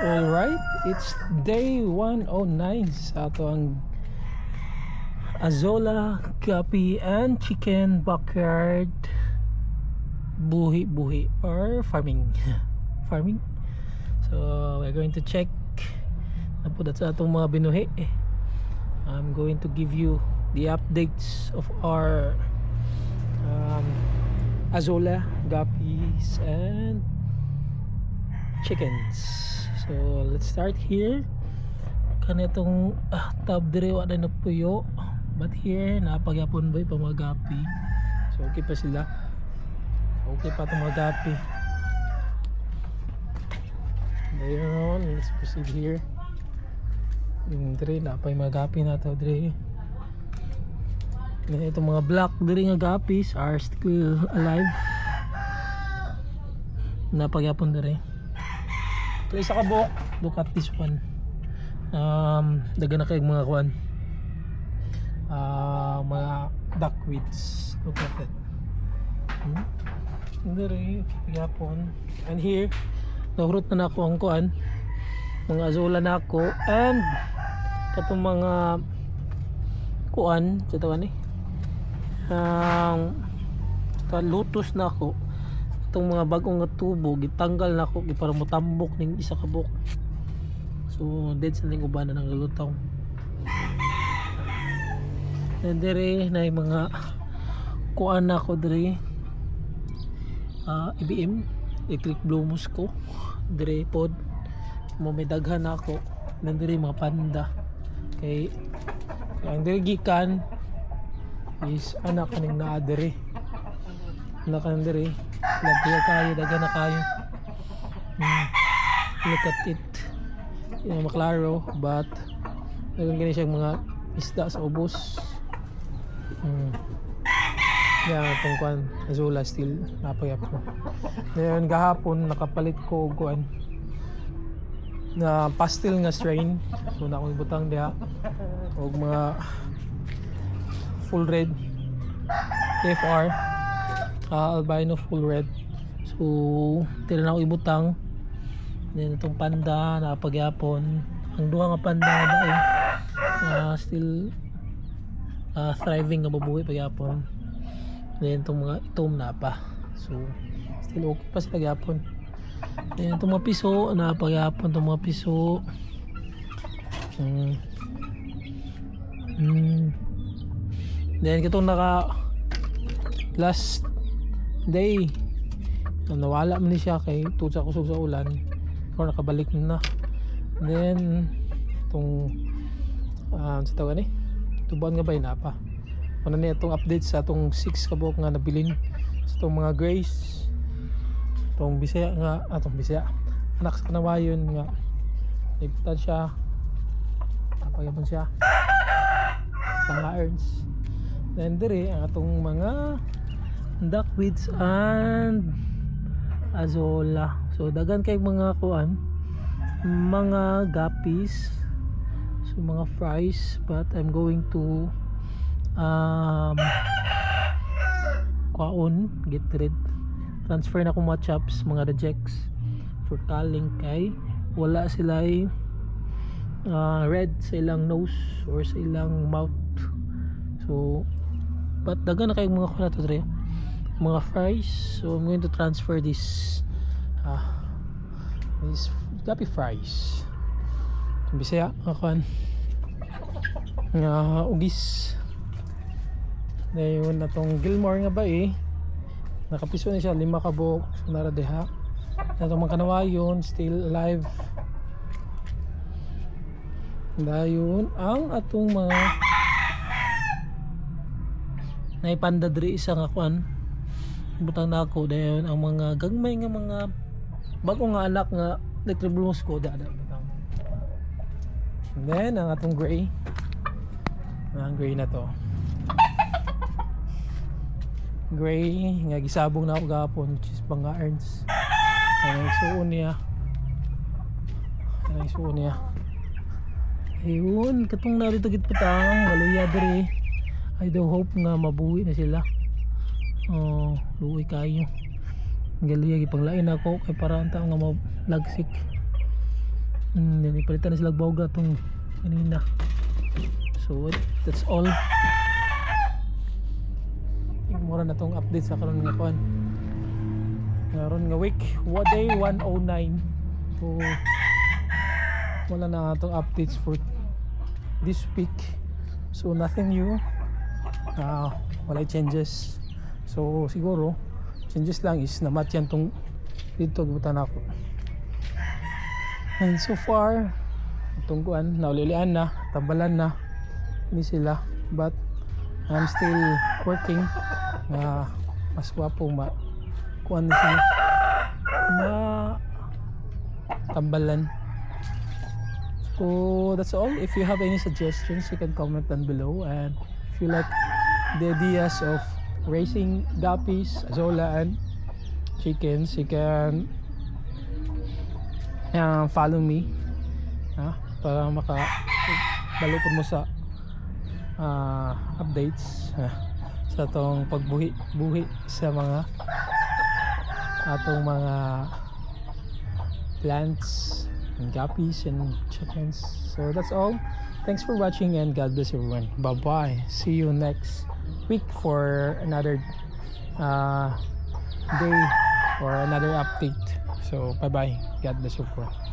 Alright, it's day 109 sa ato ang Azola, Guppy and Chicken Backyard buhi or farming. Farming. So we're going to check na po sa atong mga binuhi. I'm going to give you the updates of our Azola, Guppies and chickens. So let's start here. Kanitong tab dire wa na puyo, but here napagyapon boy pa mga guppy. So okay pa sila. Okay pa itong mga guppy. There, let's proceed here. Dire na pa yung mga guppy na to dire. Itong mga black dire nga guppies are still alive. Napagyapon dire. So isa ka buhok, look at this one. Dagan na kayong mga kuan, mga duckweeds. Look at that. Dari yapon. And here nahurot na ako ang kuan, mga azola na ako, and katong mga kuan sa tawan lutos na ako. Itong mga bagong nga tubo gitanggal na ako para motambok ning isa ka buhok. So dead sa ning uban na ng lulutaw. And dire na yung mga kuan na ako dire, IBM electric blue musko dire pod mo may daghan na ako. Nandire mga panda kay ang dire gikan is anak kaning naa dire, anak kaning dire labiya kayo, dagan na kayo. Look at it, maklaro, but dagan gani siyang mga isda sa ubos. Yan itong kuan azola still napayap ko. Ngayon gahapon nakapalit ko kuan na pastel nga strain, so na akong ibutang diha og mga full red FR, albino full red. So tira na ako ibutang. Then itong panda na pagyapon, ang duha nga panda ba still thriving nga mabuhi pagyapon. Then itong mga itom na pa, so still okay pa sa pagyapon. Then itong mga piso na pagyapon, itong mga piso then kitong naka last day nawala man ni siya kay tutsa kusog sa ulan or nakabalik na. Then itong sa tawag tubuan nga ba yun pa ano na itong update sa itong 6 kabok nga nabilin sa itong mga grays, itong bisaya nga itong bisaya anak sa kanawayon nga nagputan siya, napagyaman siya mga irons. Then dire ang atong mga duckweeds and azola. So dagan kay mga kuan, mga guppies, so mga fries, but I'm going to get rid, transfer na ko mga chops, mga rejects for culling kay wala sila red sa ilang nose or sa ilang mouth. So but dagan na kayong mga kuan to dire, mga fries. So I'm going to transfer this guppy fries bisaya akuan nga ugis. Dayon natong Gilmore nga ba nakapiso na siya 5 kabok, so nara deha natong mga kanawayon still alive. Dayon ang atong mga naipanda diri isa nga kuan butang na ako. Dayon ang mga gagmay nga mga bago nga anak nga electric ko dada butang. And then ang atong gray, ang gray na to, gray nga gisabong na ako gapon, which is pang irons. Ang suon niya ayun katong narito git putang galuya diri. I do hope nga mabuhi na sila. Luoy kayo galuya gipanglain ako kay para ang tao nga malagsik. Palitan na sila boga tong kanina. So that's all. Mura na tong update sa karon nga kuan. Ngaron nga week, what day 109. So wala na itong updates for this week. So nothing new. Wala changes. So siguro changes lang is namatyan tong dito gibutan ako. And so far itong kuan naulilian na, tambalan na ini sila, but I'm still working mas wapo kuan na sila tambalan. So that's all. If you have any suggestions, you can comment down below, and if you like the ideas of raising guppies, azola and chickens, you can follow me para makalupod mo sa updates sa atong pagbuhi sa mga atong mga plants and guppies and chickens. So that's all. Thanks for watching, and God bless everyone. Bye bye. See you next week for another day or another update. So bye bye. God bless everyone.